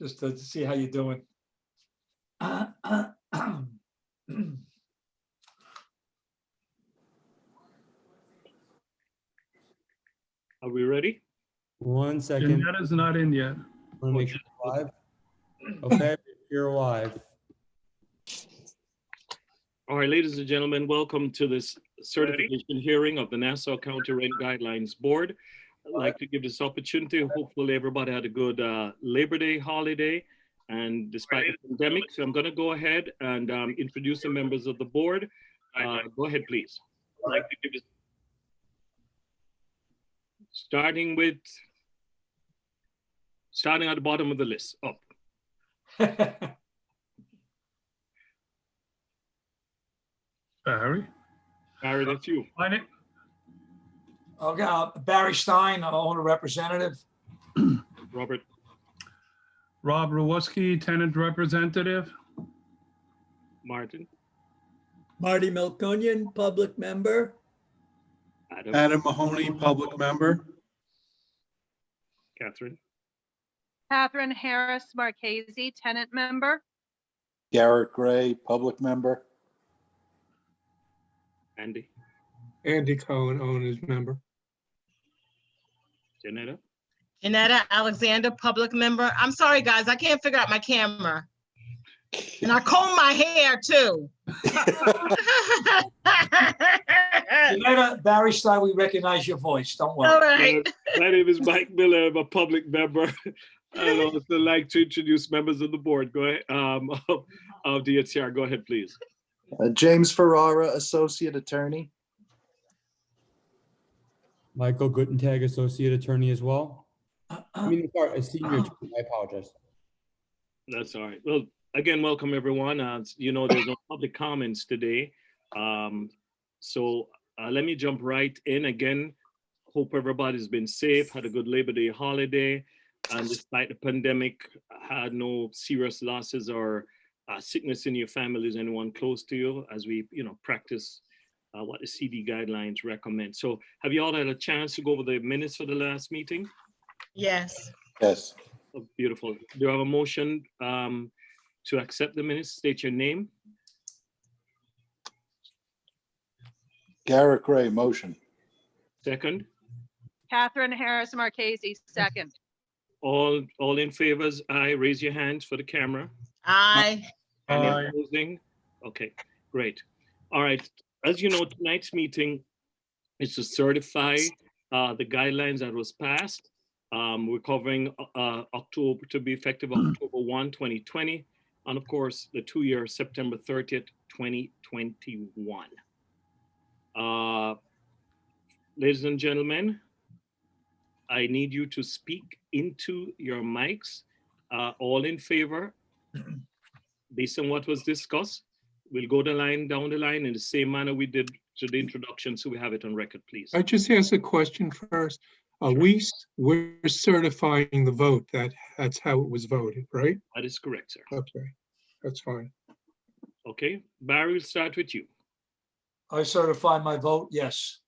just to see how you're doing. Are we ready? 1 second. Jeanetta's not in yet. Want to make sure you're live. Okay, you're live. All right, ladies and gentlemen, welcome to this certification hearing of the Nassau County Rent Guidelines Board. I'd like to give this opportunity. Hopefully everybody had a good Labor Day holiday, and despite the pandemic. So I'm going to go ahead and introduce the members of the board. Go ahead, please. I'd like to give this, starting at the bottom of the list, up. Barry? Barry, that's you. Find it? Okay, Barry Stein, owner representative. Robert. Rob Rawoski, tenant representative. Martin. Marty Melkonian, public member. Adam Mahoney, public member. Catherine. Catherine Harris Marchese, tenant member. Garrett Gray, public member. Andy. Andy Cohen, owner's member. Jeanetta. Jeanetta Alexander, public member. I'm sorry, guys, I can't figure out my camera. And I comb my hair too. Barry Stein, we recognize your voice. Don't worry. All right. My name is Mike Miller. I'm a public member. I'd also like to introduce members of the board. Go ahead, of DHR. Go ahead, please. James Ferrara, associate attorney. Michael Guttentag, associate attorney as well. I mean, sorry, a senior attorney. I apologize. That's all right. Well, again, welcome everyone. You know, there's no public comments today. So let me jump right in again. Hope everybody's been safe, had a good Labor Day holiday, and despite the pandemic, had no serious losses or sickness in your families, anyone close to you, as we, practice what the CD guidelines recommend. So have you all had a chance to go over the minutes for the last meeting? Yes. Yes. Oh, beautiful. Do you have a motion to accept the minutes? State your name. Garrett Gray, motion. Second. Catherine Harris Marchese, second. All in favors, aye. Raise your hands for the camera. Aye. Any Aye. opposing? Okay, great. All right. As you know, tonight's meeting is to certify the guidelines that was passed. We're covering October, to be effective October 1, 2020, and of course, the 2-year September 30th, 2021. Ladies and gentlemen, I need you to speak into your mics. All in favor, based on what was discussed. We'll go down the line in the same manner we did to the introduction, so we have it on record, please. I just asked a question first. We're certifying the vote. That's how it was voted, right? That is correct, sir. Okay, that's fine. Okay, Barry, we'll start with you. I certify my vote, yes.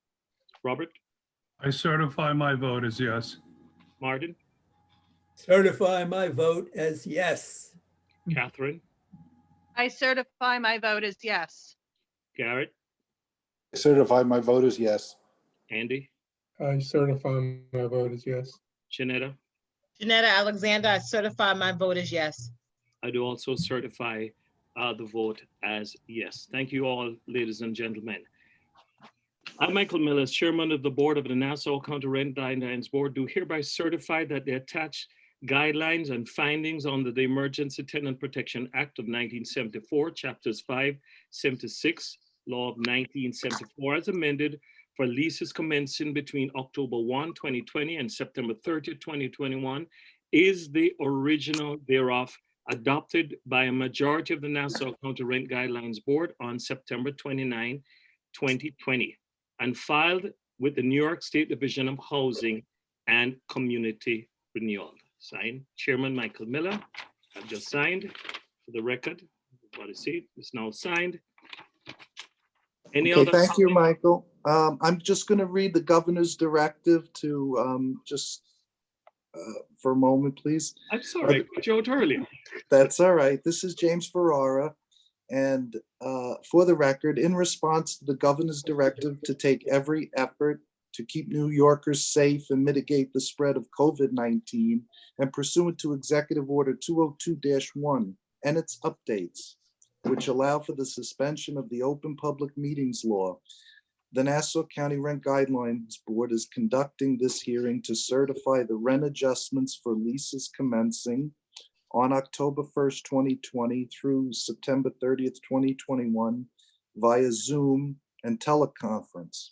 Robert. I certify my vote as yes. Martin. Certify my vote as yes. Catherine. I certify my vote as yes. Garrett. I certify my vote as yes. Andy. I certify my vote as yes. Jeanetta. Jeanetta Alexander, I certify my vote as yes. I do also certify the vote as yes. Thank you all, ladies and gentlemen. I'm Michael Miller, chairman of the board of the Nassau County Rent Guidelines Board, do hereby certify that the attached guidelines and findings under the Emergency Tenant Protection Act of 1974, chapters 576, law of 1974, as amended for leases commencing between October 1, 2020 and September 30, 2021, is the original thereof, adopted by a majority of the Nassau County Rent Guidelines Board on September 29, 2020, and filed with the New York State Division of Housing and Community Renewal. Signed, Chairman Michael Miller. I've just signed for the record. Everybody see it? It's now signed. Any Okay, other? thank you, Michael. I'm just going to read the governor's directive to just for a moment, please? I'm sorry, I put you out earlier. That's all right. This is James Ferrara. And for the record, in response to the governor's directive to take every effort to keep New Yorkers safe and mitigate the spread of COVID-19, and pursuant to Executive Order 202-1 and its updates, which allow for the suspension of the Open Public Meetings Law, the Nassau County Rent Guidelines Board is conducting this hearing to certify the rent adjustments for leases commencing on October 1st, 2020 through September 30th, 2021 via Zoom and teleconference.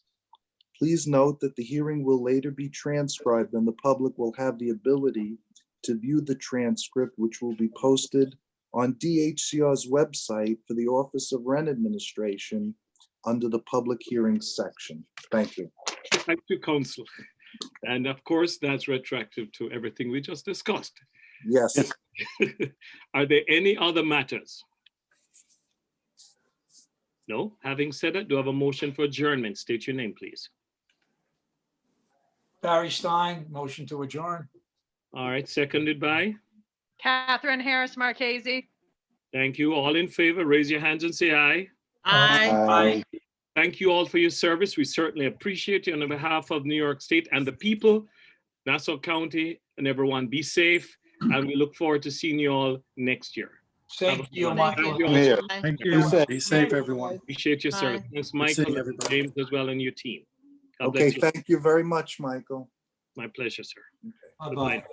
Please note that the hearing will later be transcribed and the public will have the ability to view the transcript, which will be posted on DHCR's website for the Office of Rent Administration under the public hearings section. Thank you. Thank you, Council. And of course, that's retroactive to everything we just discussed. Yes. Are there any other matters? No? Having said that, do I have a motion for adjournment? State your name, please. Barry Stein, motion to adjourn. All right, seconded by? Catherine Harris Marchese. Thank you. All in favor, raise your hands and say aye. Aye. Thank you all for your service. We certainly appreciate you on behalf of New York State and the people, Nassau County, and everyone. Be safe, and we look forward to seeing you all next year. Same to you, Thank Michael. you all. Mayor. Thank Be you. safe. Be safe, everyone. Appreciate your service. Bye. Thanks, Good seeing Michael, everybody. James as well, and your team. God Okay, bless you. thank you very much, Michael. My pleasure, sir. Bye-bye. Goodbye.